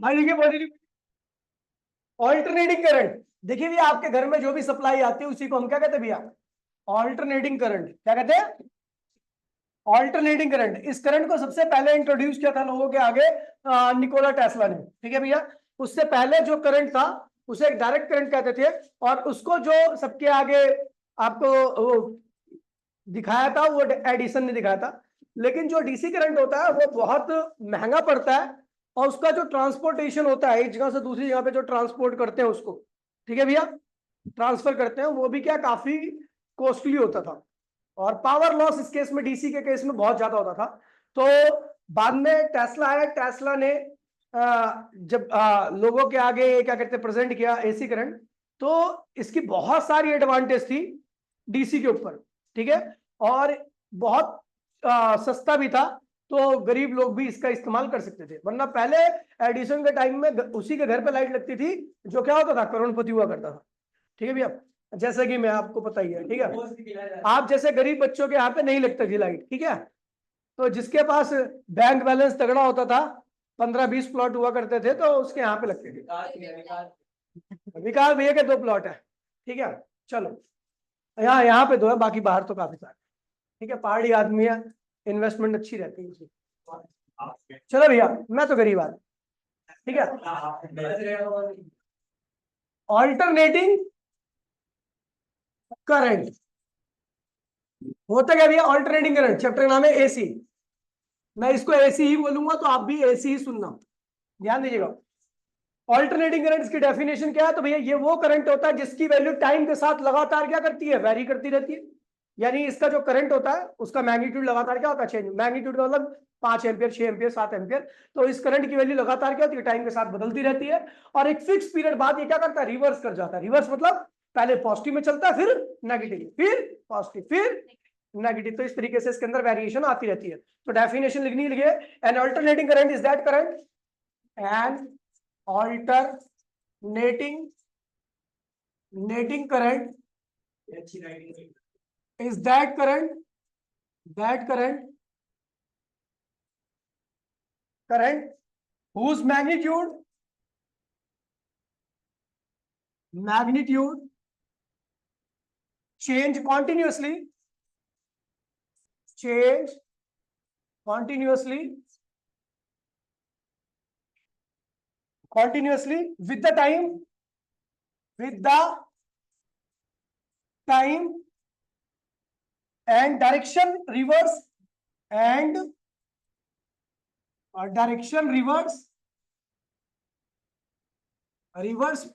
भाई देखिए positive alternating current. देखिए भैया आपके घर में जो भी सप्लाई आती है उसी को हम क्या कहते हैं भैया? Alternating current. क्या कहते हैं? Alternating current. इस करंट को सबसे पहले इंट्रोड्यूस किया था लोगों के आगे निकोला टेस्ला ने। ठीक है भैया। उससे पहले जो करंट था उसे एक डायरेक्ट करंट कहते थे, और उसको जो सबके आगे आपको वो दिखाया था वो एडिसन ने दिखाया था। लेकिन जो डीसी करंट होता है वो बहुत महंगा पड़ता है, और उसका जो ट्रांसपोर्टेशन होता है एक जगह से दूसरी जगह पे जो ट्रांसपोर्ट करते हैं उसको, ठीक है भैया, ट्रांसफर करते हैं, वो भी क्या काफी कॉस्टली होता था। और पावर लॉस इस केस में, डीसी के केस में बहुत ज्यादा होता था। तो बाद में टेस्ला आया। टेस्ला ने जब लोगों के आगे क्या कहते हैं प्रेजेंट किया एसी करंट, तो इसकी बहुत सारी एडवांटेज थी डीसी के ऊपर। ठीक है। और बहुत सस्ता भी था, तो गरीब लोग भी इसका इस्तेमाल कर सकते थे। वरना पहले एडिसन के टाइम में उसी के घर पे लाइट लगती थी जो क्या होता था, करोड़पति हुआ करता था। ठीक है भैया। जैसे कि मैं आपको पता ही है। ठीक है। आप जैसे गरीब बच्चों के यहाँ पे नहीं लगता थी लाइट। ठीक है। तो जिसके पास बैंक बैलेंस तगड़ा होता था, 15-20 प्लॉट हुआ करते थे, तो उसके यहाँ पे लगते थे। विकास भैया के 2 प्लॉट है। ठीक है। चलो, यहाँ पे 2 है, बाकी बाहर तो काफी सारे। ठीक है। पहाड़ी आदमी है, इन्वेस्टमेंट अच्छी रहती है उसकी। चलो भैया, मैं तो गरीब आदमी। ठीक है। ऑल्टरनेटिंग करंट होता क्या भैया? ऑल्टरनेटिंग करंट चैप्टर का नाम है एसी। मैं इसको एसी ही बोलूंगा, तो आप भी एसी ही सुनना, ध्यान दीजिएगा। ऑल्टरनेटिंग करंट की डेफिनेशन क्या है? तो भैया ये वो करंट होता है जिसकी वैल्यू टाइम के साथ लगातार क्या करती है? वेरी करती रहती है। यानी इसका जो करंट होता है उसका मैग्नीट्यूड लगातार क्या होता है? चेंज। मैग्नीट्यूड का मतलब 5 एम्पियर, 6 एम्पियर, 7 एम्पियर। तो इस करंट की वैल्यू लगातार क्या होती है? टाइम के साथ बदलती रहती है। और एक फिक्स पीरियड बाद ये क्या करता है? रिवर्स कर जाता है। रिवर्स मतलब पहले पॉजिटिव में चलता है, फिर नेगेटिव, फिर पॉजिटिव, फिर नेगेटिव। तो इस तरीके से इसके अंदर वेरिएशन आती रहती है। तो डेफिनेशन लिखनी लिखिए, an alternating current is that current, an alternating current is that current whose magnitude change continuously with the time and direction reverse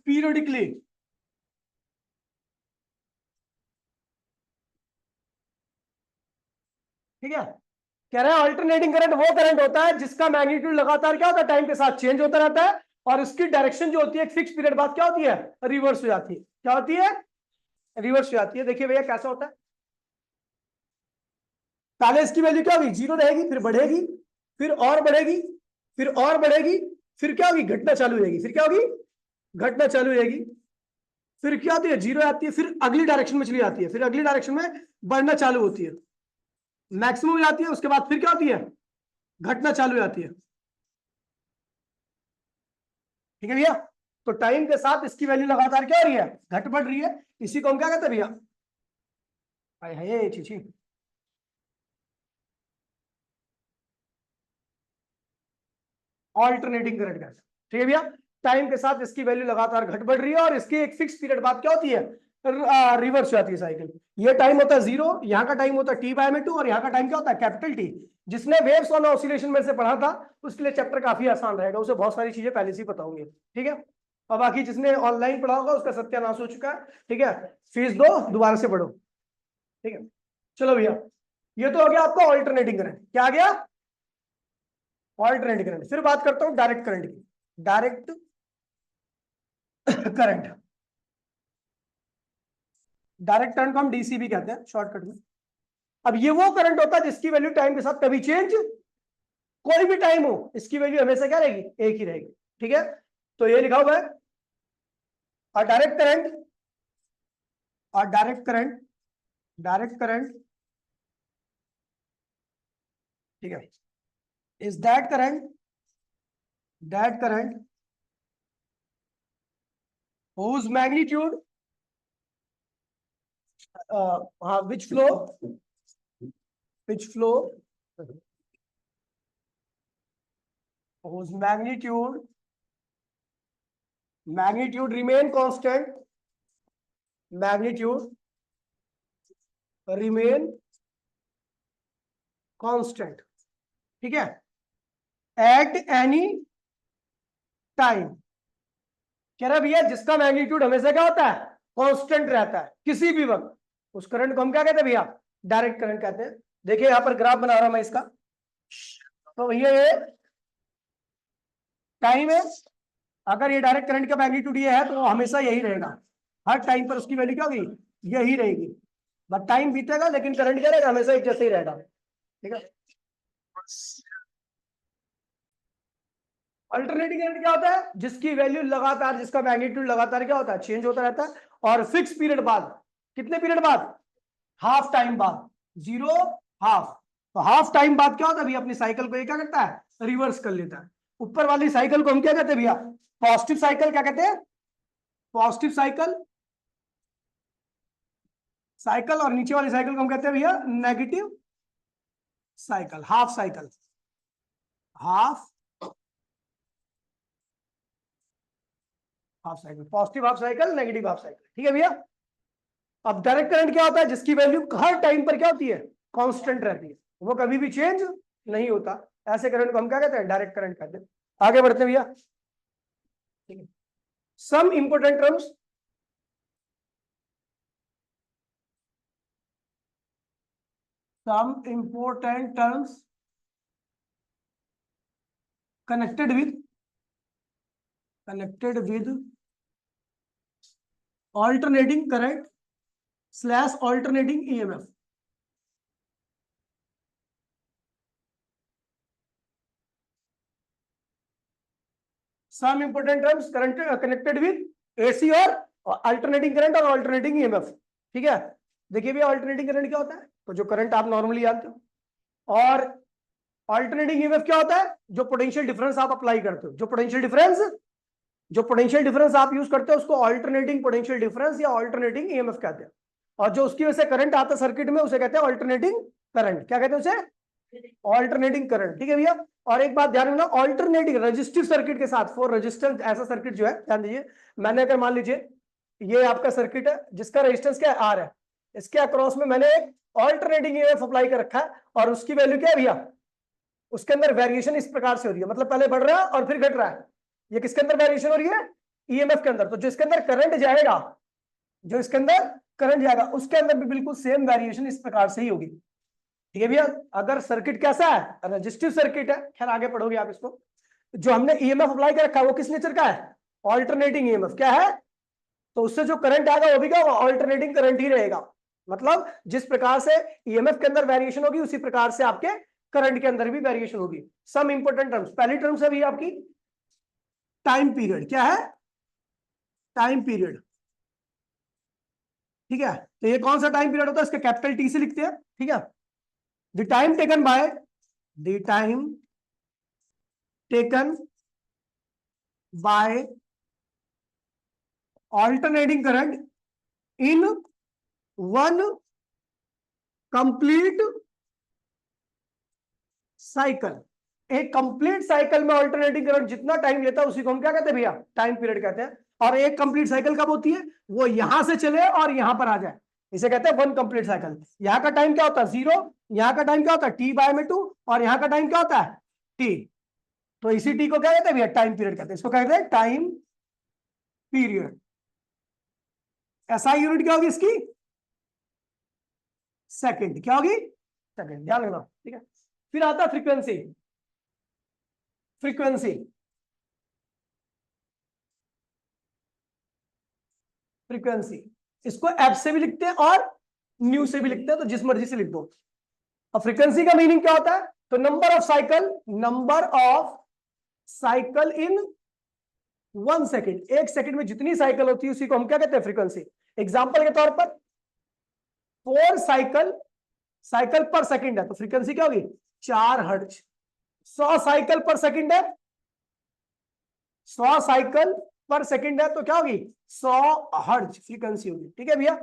periodically। ठीक है। कह रहे हैं ऑल्टरनेटिंग करंट वो करंट होता है जिसका मैग्नीट्यूड लगातार क्या होता है? टाइम के साथ चेंज होता रहता है, और उसकी डायरेक्शन जो होती है एक फिक्स पीरियड बाद क्या होती है? रिवर्स हो जाती है। क्या होती है? रिवर्स हो जाती है। देखिए भैया कैसा होता है, पहले इसकी वैल्यू क्या होगी? 0 रहेगी, फिर बढ़ेगी, फिर और बढ़ेगी, फिर और बढ़ेगी, फिर क्या होगी? घटना चालू हो जाएगी। फिर क्या होगी? घटना चालू हो जाएगी। फिर क्या होती है? 0 आती है, फिर अगली डायरेक्शन में चली जाती है, फिर अगली डायरेक्शन में बढ़ना चालू होती है, मैक्सिमम हो जाती है। उसके बाद फिर क्या होती है? घटना चालू हो जाती है। ठीक है भैया। तो टाइम के साथ इसकी वैल्यू लगातार क्या हो रही है? घट बढ़ रही है। इसी को हम क्या कहते हैं भैया? हाय हाय छी, ऑल्टरनेटिंग करंट कहते हैं। ठीक है भैया। टाइम के साथ इसकी वैल्यू लगातार घट बढ़ रही है, और इसकी एक फिक्स पीरियड बाद क्या होती है? रिवर्स हो जाती है साइकिल। ये टाइम होता है 0, यहाँ का टाइम होता है t/2, और यहाँ का टाइम क्या होता है? Capital T. जिसने वेव्स वाला ऑसिलेशन में से पढ़ा था उसके लिए चैप्टर काफी आसान रहेगा, उसे बहुत सारी चीजें पहले से ही पता होंगी। ठीक है। और बाकी जिसने ऑनलाइन पढ़ा होगा उसका सत्यानाश हो चुका है। ठीक है। फीस दो, दोबारा से पढ़ो। ठीक है। चलो भैया, ये तो हो गया आपका ऑल्टरनेटिंग करंट। क्या आ गया? Alternating current. फिर बात करता हूं डायरेक्ट करंट की। डायरेक्ट करंट, डायरेक्ट करंट को हम डीसी भी कहते हैं शॉर्टकट में। अब ये वो करंट होता है जिसकी वैल्यू टाइम के साथ कभी चेंज, कोई भी टाइम हो इसकी वैल्यू हमेशा क्या रहेगी? एक ही रहेगी। ठीक है। तो ये लिखा हुआ है डायरेक्ट करंट, और डायरेक्ट करंट ठीक है, is that current that current whose magnitude which flow whose magnitude remain constant, magnitude remain constant, ठीक है, at any टाइम। कह रहा भैया जिसका मैग्नीट्यूड हमेशा क्या होता है, कांस्टेंट रहता है किसी भी वक्त, उस करंट को हम क्या कहते हैं भैया, डायरेक्ट करंट कहते हैं। देखिए यहां पर ग्राफ बना रहा हूं मैं इसका, तो भैया ये टाइम है, अगर ये डायरेक्ट करंट का मैग्नीट्यूड ये है तो हमेशा यही रहेगा, हर टाइम पर उसकी वैल्यू क्या होगी, यही रहेगी। बट टाइम बीतेगा लेकिन करंट क्या रहेगा, हमेशा एक जैसे ही रहेगा, ठीक है। अल्टरनेटिंग करंट क्या होता है, जिसकी वैल्यू लगातार, जिसका मैग्नीट्यूड लगातार क्या होता है, चेंज होता रहता है, और फिक्स पीरियड बाद, कितने पीरियड बाद, हाफ टाइम बाद, जीरो हाफ, तो हाफ टाइम बाद क्या होता है भैया, अपनी साइकिल को ये क्या करता है, रिवर्स कर लेता है। ऊपर वाली साइकिल को हम क्या कहते हैं भैया, पॉजिटिव साइकिल, क्या कहते हैं, पॉजिटिव साइकिल, और नीचे वाली साइकिल को हम कहते हैं भैया negative cycle, half cycle, half cycle, positive half cycle, negative half cycle, ठीक है भैया। अब डायरेक्ट करंट क्या होता है, जिसकी वैल्यू हर टाइम पर क्या होती है, कांस्टेंट रहती है, वो कभी भी चेंज नहीं होता, ऐसे करंट को हम क्या कहते हैं, डायरेक्ट करंट कहते हैं। आगे बढ़ते हैं भैया, ठीक है। Some important terms, connected with alternating current / alternating EMF। Some important terms connected with AC और अल्टरनेटिंग करंट और अल्टरनेटिंग EMF, ठीक है। देखिए भैया अल्टरनेटिंग करंट क्या होता है, तो जो करंट आप नॉर्मली जानते हो, और अल्टरनेटिंग EMF क्या होता है, जो पोटेंशियल डिफरेंस आप अप्लाई करते हो, जो पोटेंशियल डिफरेंस आप यूज करते हो उसको अल्टरनेटिंग पोटेंशियल डिफरेंस या अल्टरनेटिंग EMF कहते हैं। और जो उसकी वजह से करंट आता है सर्किट में उसे कहते हैं अल्टरनेटिंग करंट, क्या कहते हैं उसे, अल्टरनेटिंग करंट, ठीक है भैया। और एक बात ध्यान रखना, अल्टरनेटिंग रेजिस्टिव सर्किट के साथ, फॉर रेजिस्टेंस, ऐसा सर्किट जो है, ध्यान दीजिए, मैंने अगर मान लीजिए ये आपका सर्किट है जिसका रेजिस्टेंस क्या है, R है, इसके अक्रॉस में मैंने एक अल्टरनेटिंग EMF अप्लाई कर रखा है, और उसकी वैल्यू क्या है भैया, उसके अंदर वेरिएशन इस प्रकार से हो रही है, मतलब पहले बढ़ रहा है और फिर घट रहा है। ये किसके अंदर वेरिएशन हो रही है, EMF के अंदर। तो जो इसके अंदर करंट जाएगा, जो इसके अंदर करंट जाएगा उसके अंदर भी बिल्कुल सेम वेरिएशन इस प्रकार से ही होगी, ठीक है भैया। अगर सर्किट कैसा है, रेजिस्टिव सर्किट है, खैर आगे पढ़ोगे आप इसको, जो हमने EMF अप्लाई कर रखा है वो किस नेचर का है, अल्टरनेटिंग EMF क्या है, तो उससे जो करंट आएगा वो भी क्या होगा, अल्टरनेटिंग करंट ही रहेगा। मतलब जिस प्रकार से EMF के अंदर वेरिएशन होगी उसी प्रकार से आपके करंट के अंदर भी वेरिएशन होगी। सम इंपोर्टेंट टर्म्स, पहली टर्म्स है भैया आपकी टाइम पीरियड, क्या है, टाइम पीरियड, ठीक है। तो ये कौन सा टाइम पीरियड होता है, इसके कैपिटल T से लिखते हैं, ठीक है। The time taken by alternating current in one complete cycle. एक कंप्लीट साइकिल में अल्टरनेटिंग करंट जितना टाइम लेता है उसी को हम क्या कहते हैं भैया, टाइम पीरियड कहते हैं। और एक कंप्लीट साइकिल कब होती है, वो यहां से चले और यहां पर आ जाए, इसे कहते हैं वन कंप्लीट साइकिल। यहाँ का टाइम क्या होता है, 0, यहाँ का टाइम क्या होता है, T/2, और यहाँ का टाइम क्या होता है, T। तो इसी T को क्या कहते हैं भैया, टाइम पीरियड कहते हैं, इसको कहते हैं टाइम पीरियड। SI यूनिट क्या होगी इसकी, सेकंड, क्या होगी, सेकंड, ध्यान रखना, ठीक है। फिर आता है फ्रीक्वेंसी, फ्रीक्वेंसी इसको एफ से भी लिखते हैं और न्यू से भी लिखते हैं, तो जिस मर्जी से लिख दो। अब फ्रीक्वेंसी का मीनिंग क्या होता है, तो number of cycle in 1 second, 1 second में जितनी साइकिल होती है उसी को हम क्या कहते हैं, फ्रीक्वेंसी। एग्जांपल के तौर पर 4 साइकिल पर सेकंड है तो फ्रीक्वेंसी क्या होगी, 4 हर्ट्ज। 100 साइकिल पर सेकंड है 100 साइकिल पर सेकंड है तो क्या होगी 100 हर्ट्ज फ्रीक्वेंसी होगी। ठीक है भैया,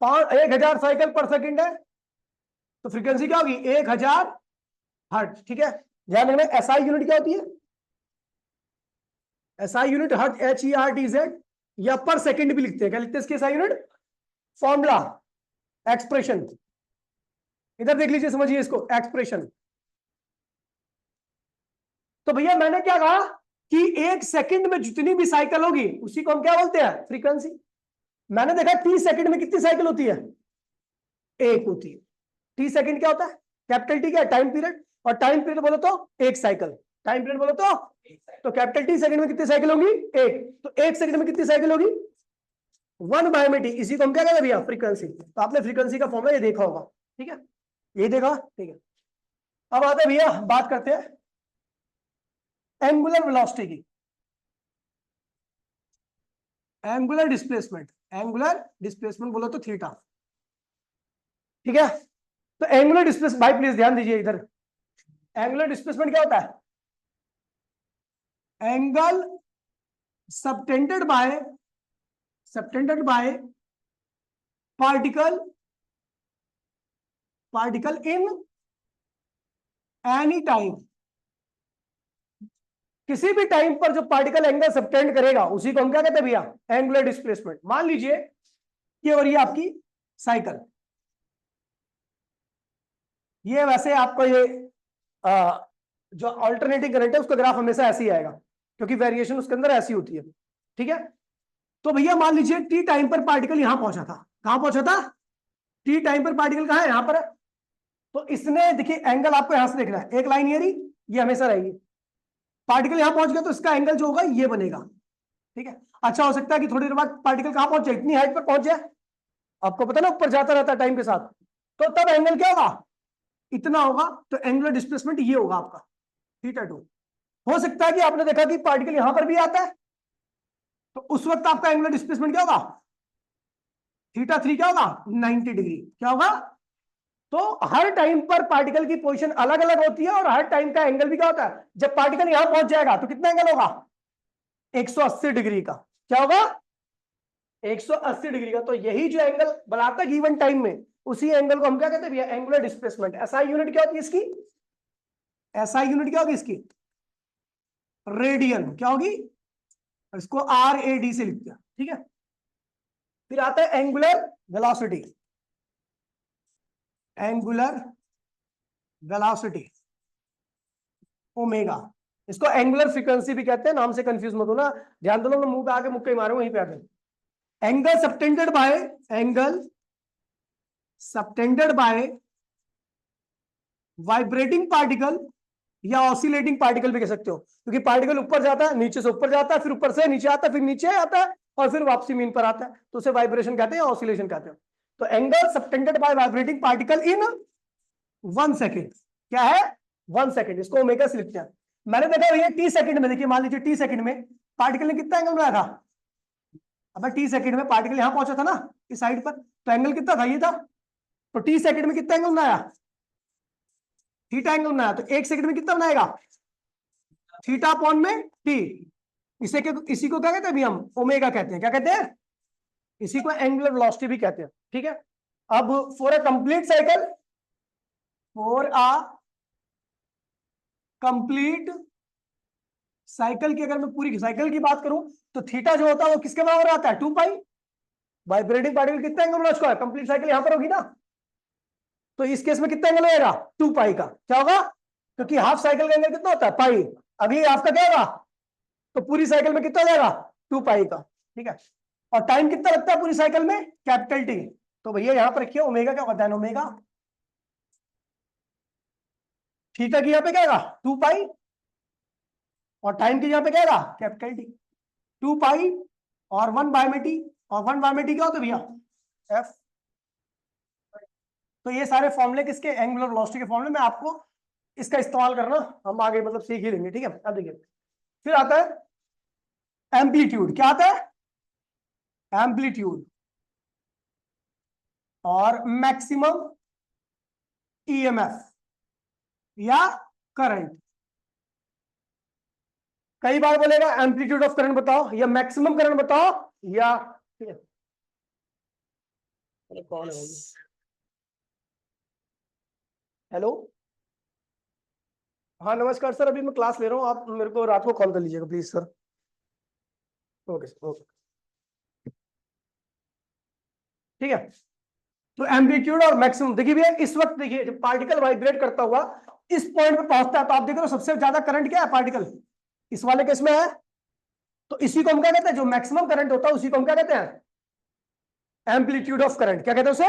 1000 साइकिल पर सेकंड है तो फ्रीक्वेंसी क्या होगी 1000 हर्ट्ज। ठीक है, ध्यान रखना एसआई यूनिट क्या होती है, एसआई यूनिट हर्ट्ज HERTZ, या पर सेकंड भी लिखते हैं। क्या लिखते हैं इसकी एसआई यूनिट, फॉर्मूला, एक्सप्रेशन, इधर देख लीजिए, समझिए इसको, एक्सप्रेशन। तो भैया मैंने क्या कहा कि एक सेकंड में जितनी भी साइकिल होगी उसी को हम क्या बोलते हैं, फ्रीक्वेंसी। मैंने देखा टी सेकंड में कितनी साइकिल होती है, एक होती है। टी सेकंड क्या होता है, कैपिटल टी क्या है, टाइम पीरियड, और टाइम पीरियड बोलो तो एक साइकिल, टाइम पीरियड बोलो तो कैपिटल टी सेकंड में कितनी साइकिल होगी, एक। तो एक सेकंड में कितनी साइकिल होगी, 1/t, इसी को हम क्या कहते हैं भैया, फ्रीक्वेंसी। तो आपने फ्रीक्वेंसी का फॉर्मूला ये देखा होगा। ठीक है, ये देखा, ठीक है। अब आते हैं भैया, बात करते हैं एंगुलर वेलोसिटी की, एंगुलर डिस्प्लेसमेंट। एंगुलर डिस्प्लेसमेंट बोलो तो थीटा। ठीक है, तो एंगुलर डिस्प्लेसमेंट, भाई प्लीज ध्यान दीजिए इधर, एंगुलर डिस्प्लेसमेंट क्या होता है, angle subtended bye particle in any time, किसी भी टाइम पर जो पार्टिकल एंगल सबटेंड करेगा उसी को हम क्या कहते हैं भैया, एंगुलर डिस्प्लेसमेंट। मान लीजिए कि और ये आपकी साइकिल, ये वैसे आपको ये जो अल्टरनेटिंग करंट है उसका ग्राफ हमेशा ऐसे ही आएगा क्योंकि वेरिएशन उसके अंदर ऐसी होती है। ठीक है, तो भैया मान लीजिए टी टाइम पर पार्टिकल यहां पहुंचा था, कहां पहुंचा था, टी टाइम पर पार्टिकल कहां है, यहां पर है। तो इसने देखिए एंगल आपको यहां से देखना है, एक लाइन ये हमेशा रहेगी। पार्टिकल यहां पहुंच गया तो इसका एंगल जो होगा ये बनेगा। ठीक है, अच्छा हो सकता है कि थोड़ी देर बाद पार्टिकल कहां पहुंच जाए, इतनी हाइट पर पहुंच जाए, आपको पता ना ऊपर जाता रहता है टाइम के साथ, तो तब एंगल क्या होगा, इतना होगा। तो एंगुलर डिस्प्लेसमेंट ये होगा आपका θ2। हो सकता है कि आपने देखा कि पार्टिकल यहां पर भी आता है, तो उस वक्त आपका एंगुलर डिस्प्लेसमेंट क्या होगा, θ3 क्या होगा, 90 डिग्री। क्या होगा, तो हर टाइम पर पार्टिकल की पोजीशन अलग अलग होती है और हर टाइम का एंगल भी क्या होता है, जब पार्टिकल यहां पहुंच जाएगा तो कितना एंगल होगा, 180 डिग्री का। क्या होगा, 180 डिग्री का। तो यही जो एंगल बनाता है गिवन टाइम में, उसी एंगल को हम क्या कहते हैं भैया, एंगुलर डिस्प्लेसमेंट। एसआई यूनिट क्या होती है इसकी, एसआई यूनिट क्या होगी इसकी, रेडियन। क्या होगी, इसको RAD से लिखते हैं। ठीक है, फिर आता है angular velocity, angular velocity omega, इसको एंगुलर फ्रीक्वेंसी भी कहते हैं, नाम से कंफ्यूज मत होना। ध्यान दो, मुंह पे आके मुक्के मारो वहीं पे आके। Angle subtended bye, angle subtended bye vibrating particle या ऑसिलेटिंग पार्टिकल भी कह सकते हो, क्योंकि पार्टिकल ऊपर जाता है, नीचे से ऊपर जाता है, फिर ऊपर से नीचे आता है, फिर नीचे आता है और फिर वापसी मीन पर आता है, तो उसे वाइब्रेशन कहते हैं, ऑसिलेशन कहते हैं। तो angle subtended bye vibrating particle in 1 second, क्या है, 1 सेकेंड, इसको ओमेगा से लिखते हैं। मैंने देखा भैया टी सेकंड में, देखिए मान लीजिए टी सेकंड में पार्टिकल ने कितना एंगल बनाया था, अब टी सेकंड में पार्टिकल यहां पहुंचा था ना इस साइड पर, तो एंगल कितना था, ये था। तो टी सेकंड में कितना एंगल बनाया, थीटा एंगल बनाया, तो 1 सेकंड में कितना बनाएगा, थीटा अपॉन में टी। इसी को क्या कहते हैं अभी हम, ओमेगा कहते हैं। क्या कहते हैं, इसी को एंगुलर वेलोसिटी भी कहते हैं। ठीक है, अब for a complete cycle, for a complete cycle की अगर मैं पूरी साइकिल की बात करूं तो थीटा जो होता है वो किसके बराबर आता है, 2 पाई। वाइब्रेटिंग पार्टिकल कितना एंगल बना उसका, कंप्लीट साइकिल यहां पर होगी ना, तो इस केस में कितना एंगल होगा, 2 पाई का। क्या होगा, क्योंकि हाफ साइकिल का एंगल कितना होता है, पाई, अगली हाफ का क्या होगा, तो पूरी साइकिल में कितना हो जाएगा, 2 पाई का। ठीक है, और टाइम कितना लगता है पूरी साइकिल में, कैपिटल टी। तो भैया यहां पर रखिए ओमेगा क्या होता है, ओमेगा थीटा की यहां पे क्या होगा 2 पाई, और टाइम की यहां पे क्या होगा कैपिटल टी, 2 पाई और 1/टी, और 1/टी क्या होता है भैया, एफ। तो ये सारे फॉर्मूले किसके, एंगुलर वेलोसिटी के फॉर्मूले में, आपको इसका इस्तेमाल करना हम आगे मतलब सीख ही लेंगे। ठीक है, अब देखिए फिर आता है एम्पलीट्यूड। क्या आता है, एम्पलीट्यूड और मैक्सिमम ईएमएफ या करंट। कई बार बोलेगा एम्पलीट्यूड ऑफ करंट बताओ या मैक्सिमम करंट बताओ या कौन है हेलो हाँ नमस्कार सर, अभी मैं क्लास ले रहा हूँ, आप मेरे को रात को कॉल कर लीजिएगा please sir. Okay sir okay ठीक है। तो एम्पलीट्यूड और मैक्सिमम देखिए भैया, इस वक्त देखिए जब पार्टिकल वाइब्रेट करता हुआ इस पॉइंट पे पहुंचता है तो आप देख रहे हो सबसे ज्यादा करंट क्या है, पार्टिकल इस वाले केस में है, तो इसी को हम क्या कहते हैं, जो मैक्सिमम करंट होता है उसी को हम क्या कहते हैं, एम्पलीट्यूड ऑफ करंट क्या कहते हैं उसे,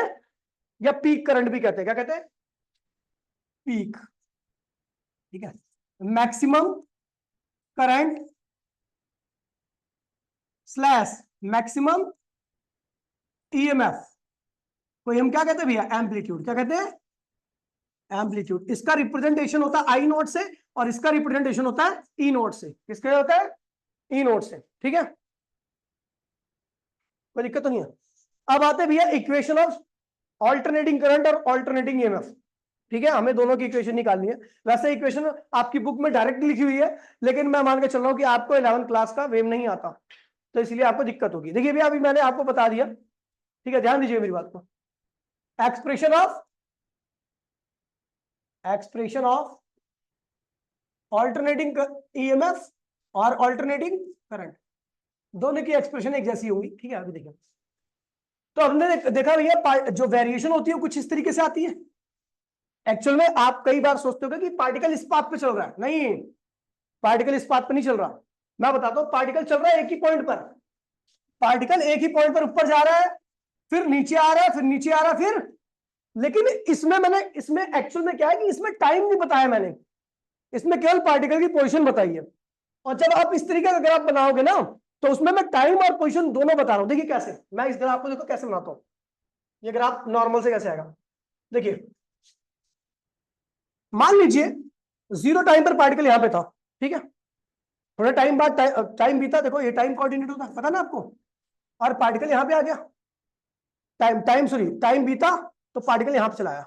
या पीक करंट भी कहते हैं, क्या कहते हैं, पीक। ठीक है, maximum current slash maximum EMF को हम क्या कहते हैं भैया, एम्पलीट्यूड, क्या कहते हैं, एम्पलीट्यूड। इसका रिप्रेजेंटेशन होता है आई नोट से और इसका रिप्रेजेंटेशन होता है ई नोट से। किसके होता है, ई नोट से। ठीक है, कोई दिक्कत तो नहीं है। अब आते हैं भैया इक्वेशन ऑफ ऑल्टरनेटिंग करंट और ऑल्टरनेटिंग ईएमएफ। ठीक है, हमें दोनों की इक्वेशन निकालनी है। वैसे इक्वेशन आपकी बुक में डायरेक्ट लिखी हुई है, लेकिन मैं मान के चल रहा हूं कि आपको 11th क्लास का वेव नहीं आता, तो इसलिए आपको दिक्कत होगी। देखिए भैया अभी मैंने आपको बता दिया, ठीक है, ध्यान दीजिए मेरी बात को। एक्सप्रेशन ऑफ ऑल्टरनेटिंग ईएमएफ और ऑल्टरनेटिंग करंट, दोनों की एक्सप्रेशन एक जैसी होगी। ठीक है, अभी देखिए तो हमने देखा भैया जो वेरिएशन होती है कुछ इस तरीके से आती है। एक्चुअल में आप कई बार सोचते हो कि पार्टिकल इस पाथ पे चल रहा है, नहीं, पार्टिकल इस पाथ पे नहीं चल रहा। मैं बताता हूं, पार्टिकल चल रहा है एक ही पॉइंट पर, पार्टिकल एक ही पॉइंट पर ऊपर जा रहा है, फिर नीचे आ रहा है, फिर नीचे आ रहा है, फिर, लेकिन इसमें एक्चुअल में क्या है कि इसमें टाइम नहीं बताया मैंने, इसमें केवल पार्टिकल की पोजीशन बताई है। और जब आप इस तरीके का ग्राफ बनाओगे ना तो उसमें मैं टाइम और पोजीशन दोनों बता रहा हूं। देखिए कैसे मैं इस ग्राफ को देखो कैसे बनाता हूं, ये ग्राफ नॉर्मल से कैसे आएगा। देखिए मान लीजिए 0 टाइम पर पार्टिकल यहां पे था, ठीक है, थोड़ा टाइम बाद टाइम बीता, देखो ये टाइम कोऑर्डिनेट होता है, पता ना आपको, और पार्टिकल यहां पे आ गया, टाइम बीता तो पार्टिकल यहां पे चला आया,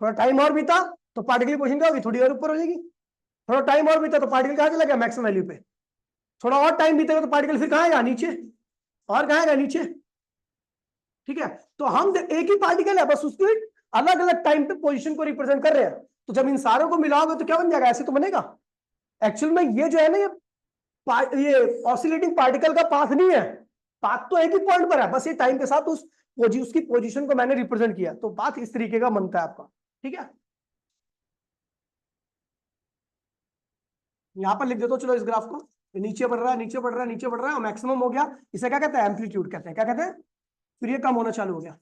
थोड़ा टाइम और बीता तो पार्टिकल की पोजीशन क्या होगी, थोड़ी और ऊपर हो जाएगी, थोड़ा टाइम और बीता तो पार्टिकल कहां चला गया, मैक्सिमम वैल्यू पे, थोड़ा और टाइम बीतेगा तो पार्टिकल फिर कहां आएगा, नीचे, और कहां आएगा, नीचे। ठीक है, तो हम एक ही पार्टिकल है, बस उसकी अलग अलग टाइम पे पोजीशन को रिप्रेजेंट कर रहे हैं। तो जब इन सारों को मिलाओगे तो क्या बन जाएगा, ऐसे तो बनेगा। एक्चुअल में ये जो है ना, ये ऑसिलेटिंग पार्टिकल का पाथ नहीं है, पाथ तो एक ही पॉइंट पर है, बस ये टाइम के साथ उसकी पोजीशन को मैंने रिप्रेजेंट किया, तो पाथ इस तरीके का बनता है आपका। ठीक है, यहां पर लिख देता हूं, चलो इस ग्राफ को, नीचे बढ़ रहा है, नीचे बढ़ रहा है, नीचे बढ़ रहा है और मैक्सिमम हो गया, इसे क्या कहते हैं, एम्पलीट्यूड कहते हैं, क्या कहते हैं, फिर ये कम होना चालू हो गया।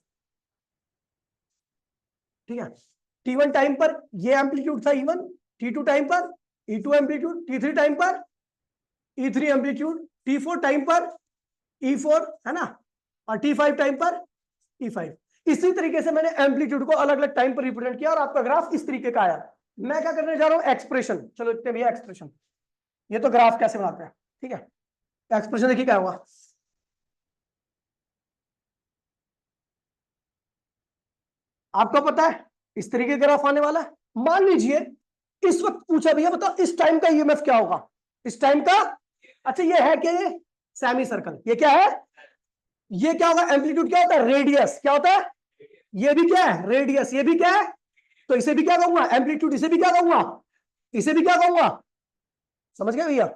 ठीक है, T1 टाइम पर ये एम्पलीट्यूड था E1, T2 टाइम पर E2 एम्पलीट्यूड, T3 टाइम पर E3 एम्पलीट्यूड, T4 टाइम पर E4 है ना, और T5 टाइम पर E5। इसी तरीके से मैंने एम्पलीट्यूड को अलग अलग टाइम पर रिप्रेजेंट किया और आपका ग्राफ इस तरीके का आया। मैं क्या करने जा रहा हूं, एक्सप्रेशन, चलो इतने भैया एक्सप्रेशन, ये तो ग्राफ कैसे बनाते हैं। ठीक है, एक्सप्रेशन देखिए क्या हुआ, आपको पता है इस तरीके का ग्राफ आने वाला है। मान लीजिए इस वक्त पूछा भैया बताओ इस टाइम का ईएमएफ क्या होगा, इस टाइम का, अच्छा ये है क्या, ये सेमी सर्कल, ये क्या है, ये क्या होगा, एम्पलीट्यूड क्या होता है, रेडियस क्या होता है, ये भी क्या है, रेडियस, ये भी क्या है, तो इसे भी क्या कहूंगा, एम्पलीट्यूड, इसे भी क्या कहूंगा, इसे भी क्या कहूंगा, समझ गए भैया।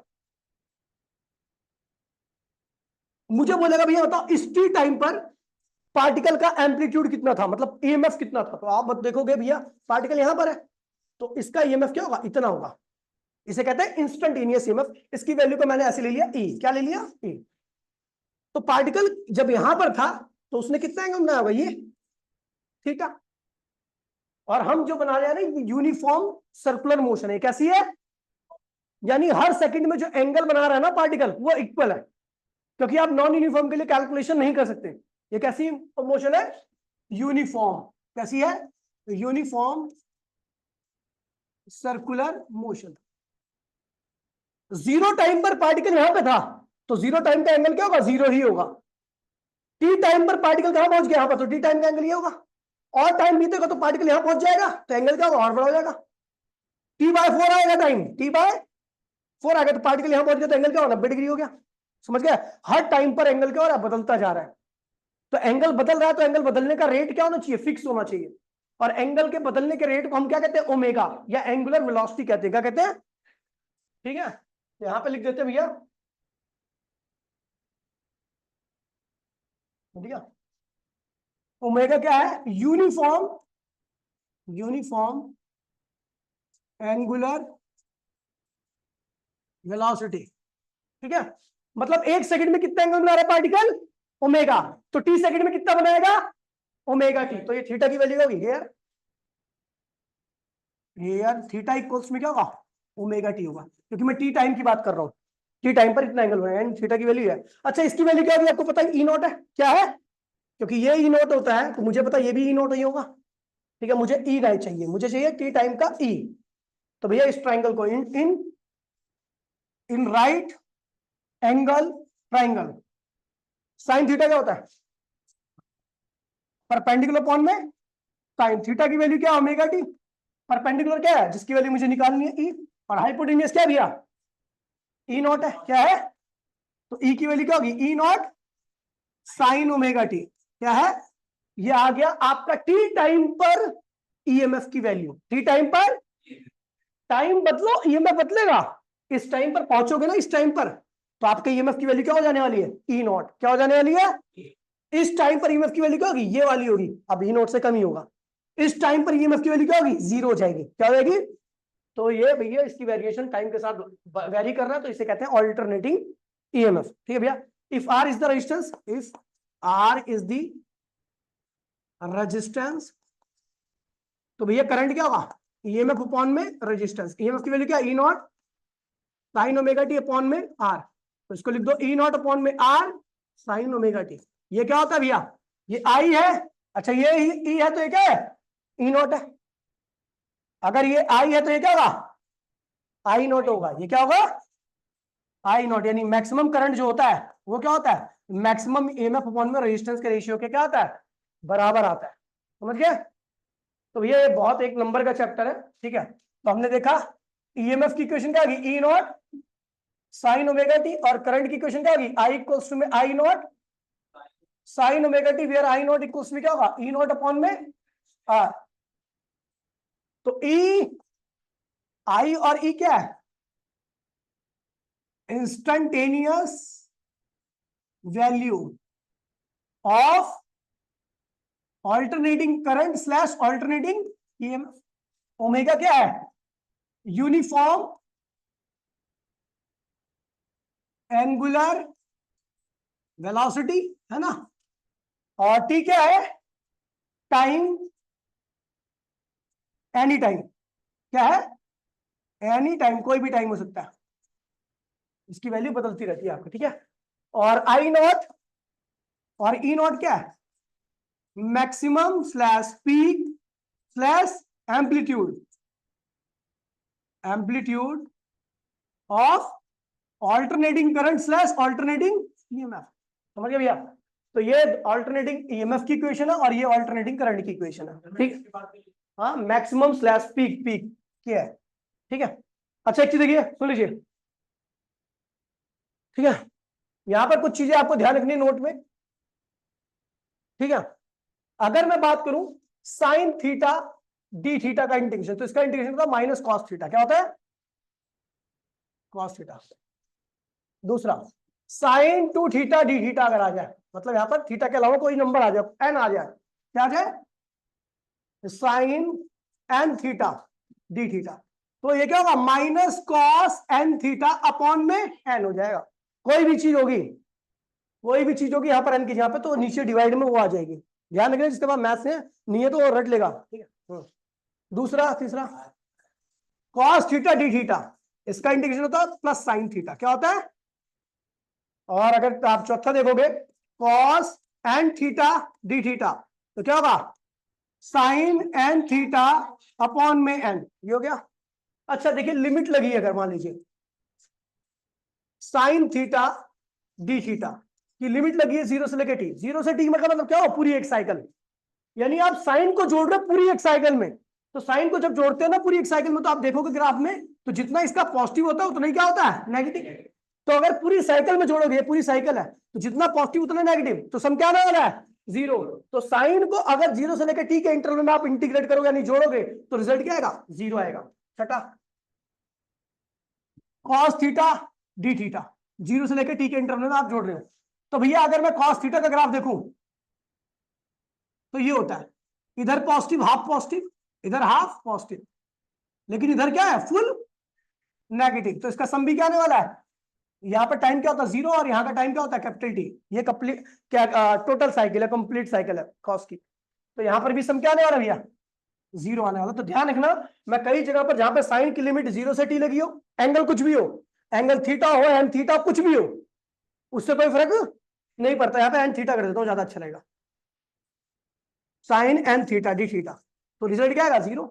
मुझे बोलेगा भैया बताओ इस टी टाइम पर पार्टिकल का एम्पलीट्यूड कितना था, मतलब ईएमएफ कितना था, तो आप देखोगे भैया पार्टिकल यहां पर है तो इसका ईएमएफ क्या होगा, इतना होगा, इसे कहते हैं इंस्टेंटेनियस ईएमएफ। इसकी वैल्यू को मैंने ऐसे ले लिया ई, क्या ले लिया, ई। तो पार्टिकल जब यहां पर था तो उसने कितना एंगल बनाया होगा, ये, ठीक है, और हम जो बना रहे हैं ना यूनिफॉर्म सर्कुलर मोशन है, कैसी है, यानी हर सेकंड में जो एंगल बना रहा है ना पार्टिकल वो इक्वल है, क्योंकि आप नॉन यूनिफॉर्म के लिए कैलकुलेशन नहीं कर सकते। ये कैसी मोशन है, यूनिफॉर्म, कैसी है, यूनिफॉर्म सर्कुलर मोशन। 0 टाइम पर पार्टिकल यहां पे था तो 0 टाइम का एंगल क्या होगा, 0 ही होगा। टी टाइम पर पार्टिकल कहां पहुंच गया, यहां पर, तो टी टाइम का एंगल ये होगा, और टाइम बीतेगा तो पार्टिकल यहां पहुंच जाएगा तो एंगल क्या होगा, और बड़ा हो जाएगा, T/4 आएगा टाइम, T/4 4 आ गया तो पार्टिकल यहां पहुंच गया तो एंगल क्या हो 90 डिग्री हो गया। समझ गया? हर टाइम पर एंगल क्या हो रहा है, बदलता जा रहा है। तो एंगल बदल रहा है तो एंगल बदलने का रेट क्या होना चाहिए, फिक्स होना चाहिए। और एंगल के बदलने के रेट को हम क्या कहते हैं, ओमेगा या एंगुलर वेलोसिटी कहते हैं। क्या कहते हैं? ठीक है, यहां पे लिख देते हैं भैया, ठीक है। ओमेगा क्या है, यूनिफॉर्म एंगुलर वेलोसिटी। ठीक है, मतलब 1 सेकंड में कितना एंगल बना रहा है पार्टिकल, ओमेगा। तो टी सेकंड में कितना बनाएगा, ओमेगा टी। तो ये थीटा की वैल्यू होगी यार, ये यार थीटा इक्वल्स में क्या होगा, ओमेगा टी होगा, क्योंकि मैं टी टाइम की बात कर रहा हूं। टी टाइम पर इतना एंगल बनेगा, थीटा की वैल्यू है। अच्छा, इसकी वैल्यू क्या होगी आपको पता है, ई नॉट है। क्या है, क्योंकि ये ई नॉट होता है तो मुझे पता है ये भी ई नॉट ही होगा। ठीक है, मुझे ई नहीं चाहिए, मुझे चाहिए टी टाइम का ई। तो भैया इस ट्राइंगल को in in in right angle triangle, sine theta क्या होता है, परपेंडिकुलर अपॉन में साइन थीटा की वैल्यू क्या है, ओमेगा टी। परपेंडिकुलर क्या है, जिसकी वैल्यू मुझे निकालनी है ई। और हाइपोटेन्यूज क्या भैया, ई नॉट है। क्या है, तो ई की वैल्यू क्या होगी, E naught sine omega T. क्या है, ये आ गया आपका टी टाइम पर ईएमएफ की वैल्यू। टी टाइम पर, टाइम बदलो ईएमएफ बदलेगा। इस टाइम पर पहुंचोगे ना, इस टाइम पर, तो आपके ईएमएफ की वैल्यू क्या हो जाने वाली है, ई नॉट। क्या हो जाने वाली है, इस टाइम पर ईएमएफ की वैल्यू क्या होगी, ये वाली होगी। अब ई नॉट से कम ही होगा। इस टाइम पर ईएमएफ की वैल्यू क्या होगी, 0 हो जाएगी। क्या हो जाएगी, तो ये भैया इसकी वेरिएशन टाइम के साथ वेरी कर रहा है, तो इसे कहते हैं ऑल्टरनेटिंग ईएमएफ। ठीक है भैया, if R is the resistance, if R is the resistance, तो भैया करंट क्या होगा, ईएमएफ अपॉन में रेजिस्टेंस। ईएमएफ की वैल्यू क्या, E naught sine omega T upon में आर। तो इसको लिख दो, ई नॉट अपॉन में आर साइन ओमेगा टी। ये क्या होता है भैया, ये आई है। अच्छा, ये ई है तो ये क्या है, ई नॉट है। अगर ये आई है तो ये क्या होगा, आई नॉट होगा। ये क्या होगा, आई नॉट। यानी मैक्सिमम करंट जो होता है वो क्या होता है, मैक्सिमम ईएमएफ अपॉन में रेजिस्टेंस के रेशियो के क्या आता है, बराबर आता है। समझ गए? तो भैया ये बहुत एक नंबर का चैप्टर है। ठीक है, तो हमने देखा ईएमएफ की इक्वेशन क्या होगी, E naught sine omega T, और करंट की इक्वेशन क्या होगी, आई इक्वल्स टू में I naught sine omega T, where I naught equals में क्या होगा, ई नॉट अपॉन में आर। तो ई, आई और ई क्या है, instantaneous value of alternating current slash alternating EMF. Omega क्या है, यूनिफॉर्म एंगुलर वेलोसिटी, है ना। और टी क्या है, टाइम, एनी टाइम। क्या है, एनी टाइम, कोई भी टाइम हो सकता है, इसकी वैल्यू बदलती रहती है आपको। ठीक है, और आई नॉट और ई नॉट क्या है, maximum slash peak slash amplitude, amplitude of alternating current slash alternating EMF. समझ गए भैया? तो ये ऑल्टरनेटिंग ईएमएफ की इक्वेशन है और ये ऑल्टरनेटिंग करंट की इक्वेशन है। ठीक, हाँ, मैक्सिमम स्लैश पीक, पीक क्या है। ठीक है, अच्छा एक चीज देखिए, सुन लीजिए। ठीक है, यहां पर कुछ चीजें आपको ध्यान रखनी है नोट में। ठीक है, अगर मैं बात करूं साइन थीटा डी थीटा का इंटीग्रेशन, तो इसका इंटीग्रेशन होता है माइनस कॉस थीटा। क्या होता है, कॉस थीटा। दूसरा, sign to theta D theta अगर आ जाए, मतलब यहां पर थीटा के अलावा कोई नंबर आ जाए, एन आ जाए, क्या आ जाए, sine N theta D theta, तो ये क्या होगा, minus cos N theta upon में एन हो जाएगा। कोई भी चीज होगी, कोई भी चीज होगी यहां पर एन की जगह पे, तो नीचे डिवाइड में वो आ जाएगी। ध्यान रखना, जिसके बाद मैथ्स है नहीं है तो वो रट लेगा। ठीक है, दूसरा, तीसरा, कॉस थीटा डी थीटा, इसका इंटीग्रेशन होता है प्लस साइन थीटा। क्या होता है, और अगर आप चौथा देखोगे, cos N theta D theta, तो क्या होगा, साइन एन थीटा अपॉन में एन। ये हो गया। अच्छा देखिए, लिमिट लगी है, अगर मान लीजिए साइन थीटा डी थीटा की लिमिट लगी है 0 से लेकर टी, 0 से टी मतलब क्या हो, पूरी एक साइकिल। यानी आप साइन को जोड़ रहे हो पूरी एक साइकिल में, तो साइन को जब जोड़ते हैं ना पूरी एक साइकिल में, तो आप देखोगे ग्राफ में, तो जितना इसका पॉजिटिव होता है उतना ही क्या होता है, नेगेटिव। तो अगर पूरी साइकिल में जोड़ोगे, पूरी साइकिल है, तो जितना पॉजिटिव उतना नेगेटिव, तो सम क्या आने वाला है, जीरो। तो साइन को अगर 0 से लेकर t के इंटरवल में आप इंटीग्रेट करोगे यानी जोड़ोगे, तो रिजल्ट क्या आएगा, 0 आएगा। छठा, कॉस थीटा डी थीटा, 0 से लेकर t के इंटरवल में आप जोड़ रहे हो। तो भैया अगर मैं कॉस थीटा का ग्राफ देखूं, तो ये होता है, इधर पॉजिटिव हाफ पॉजिटिव, इधर हाफ पॉजिटिव, लेकिन इधर क्या है, फुल नेगेटिव। तो इसका सम भी क्या आने वाला है, यहाँ पर टाइम क्या होता है, 0, और यहाँ का टाइम क्या होता है, कैपिटल टी। ये कंप्लीट क्या टोटल साइकिल है, कंप्लीट साइकिल है कॉस की। तो यहाँ पर भी सम क्या आने वाला भैया, 0 आने वाला। तो ध्यान रखना, मैं कई जगह पर जहां पे साइन की लिमिट 0 से t लगी हो, एंगल कुछ भी हो, एंगल थीटा हो एन थीटा कुछ भी हो, उससे कोई फर्क नहीं पड़ता। यहाँ पे एन थीटा कर देता हूँ, ज्यादा अच्छा रहेगा, sine N theta D theta, तो रिजल्ट क्या आएगा, 0।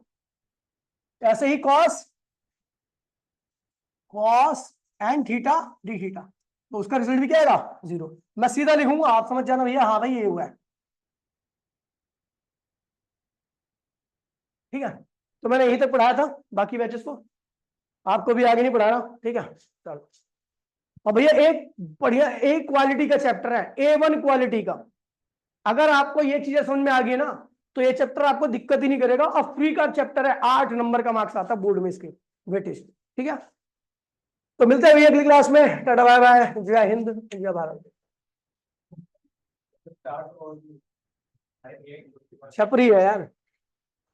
ऐसे ही cos cos N theta D theta, तो उसका रिजल्ट भी क्या आएगा, 0। मैं सीधा लिखूंगा, आप समझ जाना भैया, हाँ भाई ये हुआ है, ठीक है। तो मैंने यहीं तक पढ़ाया था, बाकी बैचेस को आपको भी आगे नहीं पढ़ाना, ठीक है। चलो, और भैया एक बढ़िया एक क्वालिटी का चैप्टर है, A1 क्वालिटी का। अगर आपको ये चीजें समझ में आ गई ना, तो ये चैप्टर आपको दिक्कत ही नहीं करेगा, और फ्री का चैप्टर है, 8 नंबर का मार्क्स आता है बोर्ड में इसके वेटेज, ठीक है। तो मिलते हैं भैया अगली क्लास में, टाटा बाय बाय, जय हिंद जय भारत। छपरी है यार।